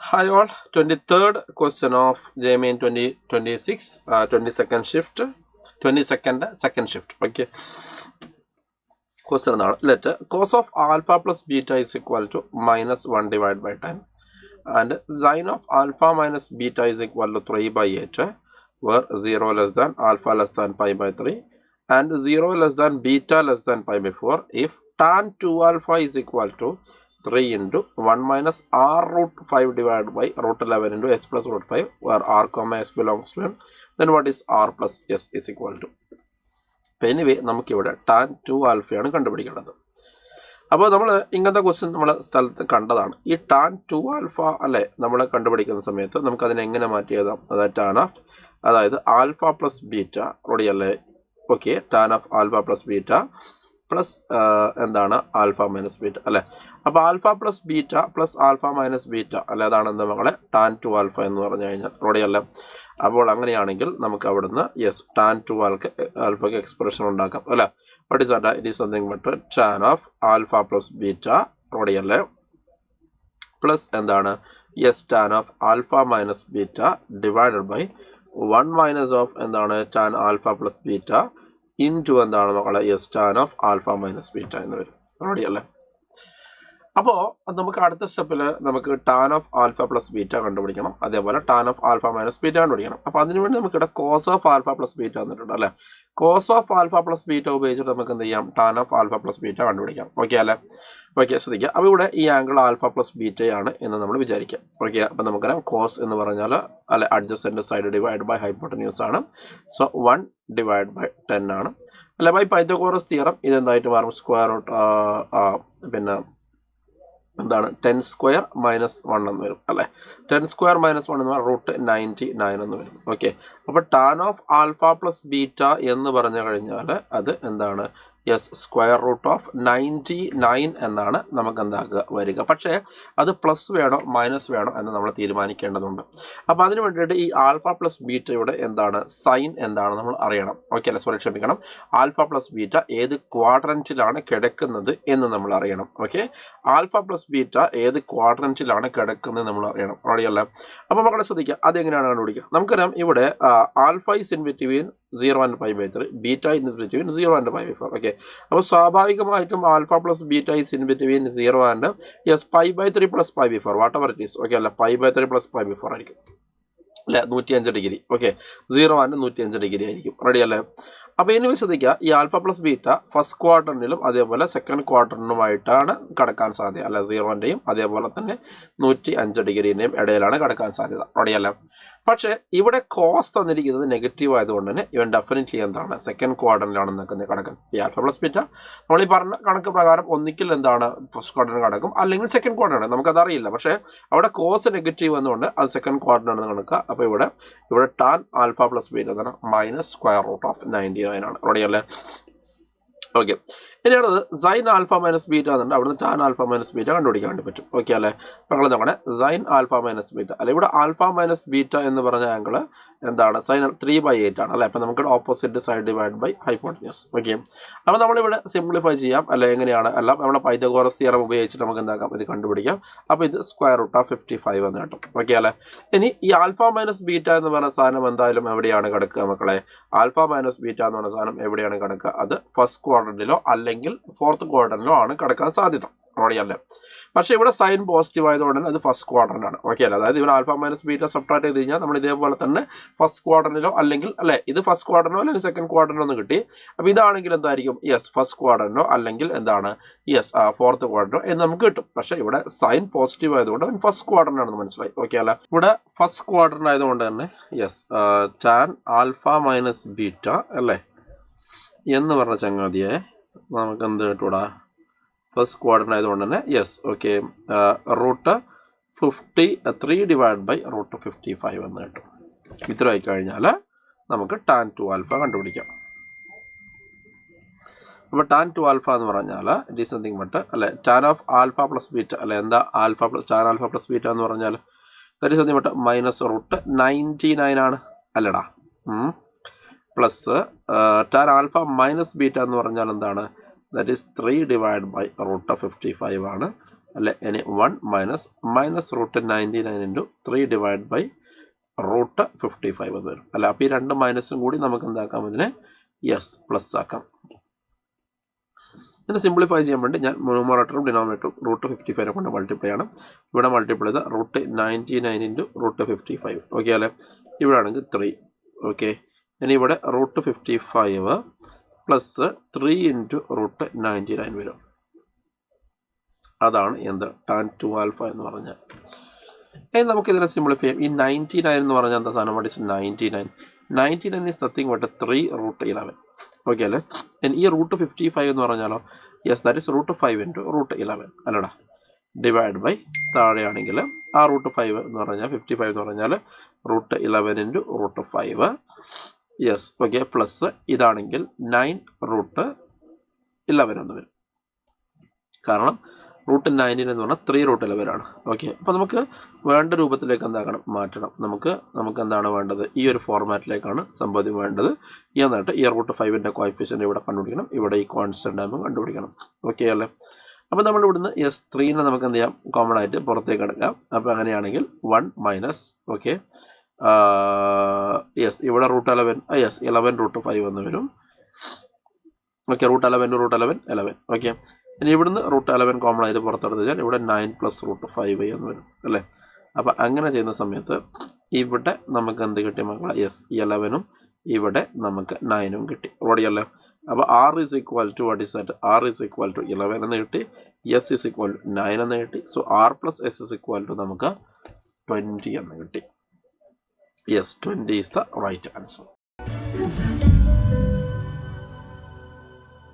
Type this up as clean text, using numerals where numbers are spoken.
Hi all, 23rd question of JME in 2026, 22nd shift, 22nd second shift. Okay. Question now. Let cos of alpha plus beta is equal to minus 1 divided by 10 and sine of alpha minus beta is equal to 3 by 8 where 0 less than alpha less than pi by 3 and 0 less than beta less than pi by 4 if tan 2 alpha is equal to 3 into 1 minus r root 5 divided by root 11 into s plus root 5 where r comma s belongs to n, then what is r plus s is equal to. Anyway, നമുക്ക് ഇവിടെ tan 2 ആൽഫയാണ് കണ്ടുപിടിക്കേണ്ടത്. അപ്പോൾ നമ്മൾ ഇങ്ങനത്തെ question നമ്മൾ സ്ഥലത്ത് കണ്ടതാണ്. ഈ tan 2 ആൽഫ അല്ലേ നമ്മൾ കണ്ടുപിടിക്കുന്ന സമയത്ത് നമുക്ക് അതിനെ എങ്ങനെ മാറ്റി എഴുതാം? അതായത് tan ഓഫ് അതായത് ആൽഫ പ്ലസ് ബീറ്റ റെഡിയല്ലേ? Okay, tan of alpha plus beta plus എന്താണ് ആൽഫ മൈനസ് ബീറ്റ അല്ലേ? അപ്പോൾ alpha plus beta plus alpha minus beta അല്ലെ, അതാണ് എന്താ മകളെ tan 2 ആൽഫ എന്ന് പറഞ്ഞു കഴിഞ്ഞാൽ റെഡിയല്ലേ? അപ്പോൾ അങ്ങനെയാണെങ്കിൽ നമുക്ക് അവിടുന്ന് യെസ് tan 2 ആൽഫയ്ക്ക് എക്സ്പ്രഷൻ ഉണ്ടാക്കാം അല്ലേ? what is that? It is something but tan of alpha plus beta റെഡിയല്ലേ പ്ലസ് എന്താണ് yes tan of alpha minus beta divided by 1 minus of എന്താണ് tan alpha plus beta into എന്താണ് മക്കളെ yes tan of alpha minus beta എന്ന് വരും റെഡിയല്ലേ? അപ്പോൾ നമുക്ക് അടുത്ത സ്റ്റെപ്പിൽ നമുക്ക് tan of alpha plus beta കണ്ടുപിടിക്കണം, അതേപോലെ tan of alpha minus beta കണ്ടുപിടിക്കണം. അപ്പോൾ അതിനുവേണ്ടി നമുക്കിവിടെ cos of alpha plus beta വന്നിട്ടുണ്ട് അല്ലേ? Cos of alpha plus beta ഉപയോഗിച്ചിട്ട് നമുക്ക് എന്ത് ചെയ്യാം? tan of alpha plus beta കണ്ടുപിടിക്കാം. ഓക്കെ അല്ലേ? ഓക്കെ, ശ്രദ്ധിക്കുക. അപ്പോൾ ഇവിടെ ഈ ആംഗിൾ ആൽഫ പ്ലസ് ബീറ്റയാണ് എന്ന് നമ്മൾ വിചാരിക്കാം. ഓക്കെ, അപ്പോൾ നമുക്കറിയാം കോസ് എന്ന് പറഞ്ഞാൽ അല്ലെ adjacent side divide by hypotenuse ആണ്. സോ 1 ഡിവൈഡ് ബൈ 10 ആണ് അല്ലെ? ബൈ പൈത്തഗോറസ് തിയറം ഇതെന്തായിട്ട് മാറും? സ്ക്വയർ റൂട്ട് പിന്നെ എന്താണ് 10 സ്ക്വയർ മൈനസ് 1 എന്ന് വരും അല്ലേ? 10 സ്ക്വയർ മൈനസ് 1 എന്ന് പറഞ്ഞാൽ റൂട്ട് 99 എന്ന് വരും. ഓക്കെ, അപ്പോൾ tan of alpha plus beta എന്ന് പറഞ്ഞു കഴിഞ്ഞാൽ അത് എന്താണ് യെസ് സ്ക്വയർ റൂട്ട് ഓഫ് 99 എന്നാണ് നമുക്ക് എന്താക്കുക വരിക. പക്ഷേ അത് പ്ലസ് വേണോ മൈനസ് വേണോ എന്ന് നമ്മൾ തീരുമാനിക്കേണ്ടതുണ്ട്. അപ്പോൾ അതിന് വേണ്ടിയിട്ട് ഈ ആൽഫ പ്ലസ് ബീറ്റയുടെ എന്താണ് സൈൻ എന്താണ് നമ്മൾ അറിയണം. ഓക്കെ അല്ലേ? സോറി, ക്ഷമിക്കണം. ആൽഫ പ്ലസ് ബീറ്റ ഏത് ക്വാഡ്രൻറ്റിലാണ് കിടക്കുന്നത് എന്ന് നമ്മൾ അറിയണം. ഓക്കെ, ആൽഫ പ്ലസ് ബീറ്റ ഏത് ക്വാഡ്രൻറ്റിലാണ് കിടക്കുന്നത് നമ്മൾ അറിയണം റെഡിയല്ലേ? അപ്പോൾ മക്കളെ ശ്രദ്ധിക്കുക, അതെങ്ങനെയാണ് കണ്ടുപിടിക്കുക? നമുക്കറിയാം ഇവിടെ alpha is in between 0 and pi by 3, beta in between 0 and pi by 4. Okay, അപ്പോൾ സ്വാഭാവികമായിട്ടും alpha plus beta is in between 0 and yes pi by 3 plus pi by 4 what ever it is. Okay അല്ല, pi by 3 plus pi by 4 ആയിരിക്കും അല്ലേ? 105 degree. Okay, 0 and 105 degree ആയിരിക്കും ready അല്ലേ? അപ്പോൾ ഇനി ശ്രദ്ധിക്കുക, ഈ ആൽഫ പ്ലസ് ബീറ്റ ഫസ്റ്റ് ക്വാർട്ടറിലും അതേപോലെ സെക്കൻഡ് ക്വാർട്ടറിനുമായിട്ടാണ് കടക്കാൻ സാധ്യത അല്ലെ? 0-ൻ്റെയും അതേപോലെ തന്നെ 105 ഡിഗ്രീൻ്റെയും ഇടയിലാണ് കടക്കാൻ സാധ്യത റെഡിയല്ലേ? പക്ഷേ ഇവിടെ കോസ് തന്നിരിക്കുന്നത് നെഗറ്റീവ് ആയതുകൊണ്ട് തന്നെ ഇവൻ ഡെഫിനറ്റ്ലി എന്താണ് സെക്കൻഡ് ക്വാർട്ടറിലാണ് നിൽക്കുന്നത് കടക്കാൻ. ഈ ആൽഫ പ്ലസ് ബീറ്റ നമ്മൾ ഈ പറഞ്ഞ കണക്ക് പ്രകാരം ഒന്നിക്കൽ എന്താണ് ഫസ്റ്റ് ക്വാർട്ടറിന് കടക്കും, അല്ലെങ്കിൽ സെക്കൻഡ് ക്വാർട്ടറാണ്, നമുക്കതറിയില്ല. പക്ഷേ അവിടെ കോസ് നെഗറ്റീവ് എന്നുകൊണ്ട് അത് സെക്കൻഡ് ക്വാർട്ടറാണെന്ന് കണക്കുക. അപ്പോൾ ഇവിടെ tan ആൽഫ പ്ലസ് ബീറ്റ എന്താണ് മൈനസ് സ്ക്വയർ റൂട്ട് ഓഫ് 99 ആണ് റെഡിയല്ലേ? ഓക്കെ, ഇനിയാണത് സൈൻ ആൽഫ മൈനസ് ബീറ്റ എന്നുണ്ട്, അവിടുന്ന് tan ആൽഫ മൈനസ് ബീറ്റ കണ്ടുപിടിക്കാൻ വേണ്ടി പറ്റും. ഓക്കെ അല്ലേ? മക്കളെ നോക്കണേ, സൈൻ ആൽഫ മൈനസ് ബീറ്റ അല്ലെ? ഇവിടെ ആൽഫ മൈനസ് ബീറ്റ എന്ന് പറഞ്ഞ ആംഗിൾ എന്താണ് സൈൻ 3/8 ആണ് അല്ലേ? അപ്പോൾ നമുക്ക് opposite side divide by hypotenuse. Okay, അപ്പോൾ നമ്മളിവിടെ സിംപ്ലിഫൈ ചെയ്യാം അല്ലെ? എങ്ങനെയാണ് അല്ല നമ്മുടെ പൈതഗോറസ് തിയറം ഉപയോഗിച്ചിട്ട് നമുക്ക് എന്താക്കാം ഇത് കണ്ടുപിടിക്കാം. അപ്പോൾ ഇത് സ്ക്വയർ റൂട്ട് ഓഫ് 55 എന്ന് കിട്ടും. ഓക്കെ അല്ലേ? ഇനി ഈ ആൽഫ മൈനസ് ബീറ്റ എന്ന് പറഞ്ഞ സാധനം എന്തായാലും എവിടെയാണ് കിടക്കുക മക്കളെ? ആൽഫ മൈനസ് ബീറ്റ എന്ന് പറഞ്ഞ സാധനം എവിടെയാണ് കിടക്കുക? അത് ഫസ്റ്റ് ക്വാഡ്രന്റിലോ അല്ലെങ്കിൽ ഫോർത്ത് ക്വാഡ്രന്റിലോ ആണ് കിടക്കാൻ സാധ്യത റെഡിയല്ലേ? പക്ഷേ ഇവിടെ സൈൻ പോസിറ്റീവ് ആയതുകൊണ്ട് തന്നെ അത് ഫസ്റ്റ് ക്വാഡ്രൻ്റാണ്. ഓക്കെ അല്ലേ? അതായത് ഇവിടെ ആൽഫ മൈനസ് ബീറ്റ സബ്ട്രാക്ട് ചെയ്ത് കഴിഞ്ഞാൽ നമ്മൾ ഇതേപോലെ തന്നെ ഫസ്റ്റ് ക്വാഡ്രന്റിലോ അല്ലെങ്കിൽ അല്ലേ ഇത് ഫസ്റ്റ് ക്വാഡ്രന്റോ അല്ലെങ്കിൽ സെക്കൻഡ് ക്വാഡ്രന്റോ ഒന്ന് കിട്ടി. അപ്പോൾ ഇതാണെങ്കിൽ എന്തായിരിക്കും യെസ് ഫസ്റ്റ് ക്വാഡ്രന്റോ അല്ലെങ്കിൽ എന്താണ് യെസ് ഫോർത്ത് ക്വാഡ്രന്റോ എന്ന് നമുക്ക് കിട്ടും. പക്ഷേ ഇവിടെ സൈൻ പോസിറ്റീവ് ആയതുകൊണ്ട് അവൻ ഫസ്റ്റ് ക്വാഡ്രന്റ് ആണെന്ന് മനസ്സിലായി. ഓക്കെ അല്ലേ? ഇവിടെ ഫസ്റ്റ് ക്വാഡ്രന്റ് ആയതുകൊണ്ട് തന്നെ yes tan alpha minus beta അല്ലേ എന്ന് പറഞ്ഞ ചങ്ങാതിയെ നമുക്ക് എന്ത് കിട്ടൂടാ? ഫസ്റ്റ് ക്വാഡ്രന്റ് ആയതുകൊണ്ട് തന്നെ yes okay root 53 divide by root 55 എന്ന് കിട്ടും. ഇത്ര ആയി കഴിഞ്ഞാൽ നമുക്ക് tan 2 ആൽഫ കണ്ടുപിടിക്കാം. അപ്പോൾ tan 2 ആൽഫ എന്ന് പറഞ്ഞാൽ ഇറ്റ് ഈസ് സംതിങ് ബട്ട് അല്ലെ tan of alpha plus beta അല്ലെ? എന്താ alpha plus tan alpha plus beta എന്ന് പറഞ്ഞാൽ that is something but minus root 99 ആണ് അല്ലടാ? Plus tan alpha minus beta എന്ന് പറഞ്ഞാൽ എന്താണ്? That is 3 divide by root 55 ആണ്. അല്ലെ. ഇനി 1 minus root 99 into 3 divide by root 55 എന്ന് വരും അല്ല. അപ്പോൾ ഈ രണ്ട് മൈനസും കൂടി നമുക്ക് എന്താക്കാം, ഇതിനെ പ്ലസ് ആക്കാം. ഇതിനെ സിംപ്ലിഫൈ ചെയ്യാൻ വേണ്ടി ഞാൻ ന്യൂമറേറ്ററും ഡിനോമിനേറ്ററും റൂട്ട് 55 കൊണ്ട് മൾട്ടിപ്ലൈ ആണ്. ഇവിടെ മൾട്ടിപ്ലൈ ചെയ്ത റൂട്ട് 99 ഇൻറ്റു റൂട്ട് 55. ഓക്കെ അല്ലേ. ഇവിടെ ആണെങ്കിൽ 3. ഓക്കെ. ഇനി ഇവിടെ റൂട്ട് 55 പ്ലസ് 3 ഇൻറ്റു റൂട്ട് 99 വരും. അതാണ് എന്ത് tan 2 ആൽഫ എന്ന് പറഞ്ഞാൽ. ഇനി നമുക്കിതിനെ സിംപ്ലിഫൈ ചെയ്യാം. ഈ 99 എന്ന് പറഞ്ഞാൽ എന്താ സാധനം? What is 99 is nothing but 3 root 11. Okay അല്ലേ. ഈ റൂട്ട് 55 എന്ന് പറഞ്ഞാലോ, that is root 5 into root 11 അല്ലടാ, ഡിവൈഡ് ബൈ താഴെയാണെങ്കിൽ ആ റൂട്ട് 5 എന്ന് പറഞ്ഞാൽ 55 എന്ന് പറഞ്ഞാൽ root 11 into root 5. Okay. Plus ഇതാണെങ്കിൽ 9 റൂട്ട് 11 എന്ന് വരും. കാരണം റൂട്ട് 19 എന്ന് പറഞ്ഞാൽ 3 റൂട്ട് 11 ആണ്. ഓക്കെ. അപ്പോൾ നമുക്ക് വേണ്ട രൂപത്തിലേക്ക് എന്താക്കണം, മാറ്റണം. നമുക്ക് എന്താണ് വേണ്ടത്? ഈ ഒരു ഫോർമാറ്റിലേക്കാണ് സംഭവം വേണ്ടത്. എന്നിട്ട് ഈ റൂട്ട് 5ൻ്റെ കോഎഫിഷ്യൻ്റ് ഇവിടെ കണ്ടുപിടിക്കണം, ഇവിടെ ഈ കോൺസ്റ്റൻ്റ് ആകുമ്പോൾ കണ്ടുപിടിക്കണം. ഓക്കെ അല്ലേ. അപ്പോൾ നമ്മൾ ഇവിടുന്ന് 3നെ നമുക്ക് എന്ത് ചെയ്യാം, കോമൺ ആയിട്ട് പുറത്തേക്ക് എടുക്കാം. അപ്പോൾ അങ്ങനെയാണെങ്കിൽ 1 മൈനസ് ഓക്കെ ഇവിടെ റൂട്ട് 11 റൂട്ട് 5 എന്ന് വരും. ഓക്കെ. Root 11 okay. ഇനി ഇവിടുന്ന് റൂട്ട് 11 കോമൺ ആയിട്ട് പുറത്തെടുത്ത് കഴിഞ്ഞാൽ ഇവിടെ 9 പ്ലസ് റൂട്ട് 5 എന്ന് വരും അല്ലേ. അപ്പോൾ അങ്ങനെ ചെയ്യുന്ന സമയത്ത് ഇവിടെ നമുക്ക് എന്ത് കിട്ടി മക്കളെ? 11ഉം ഇവിടെ നമുക്ക് 9ഉം കിട്ടി. ഓടിയല്ലേ. അപ്പോൾ R is equal to what is that? R is equal to 11 എന്ന് കിട്ടി. S ഈസ് ഈക്വൽ ടു 9 എന്ന് കിട്ടി. So R plus S is equal to നമുക്ക് 20 എന്ന് കിട്ടി. 20 ഈസ് ദ റൈറ്റ് ആൻസർ.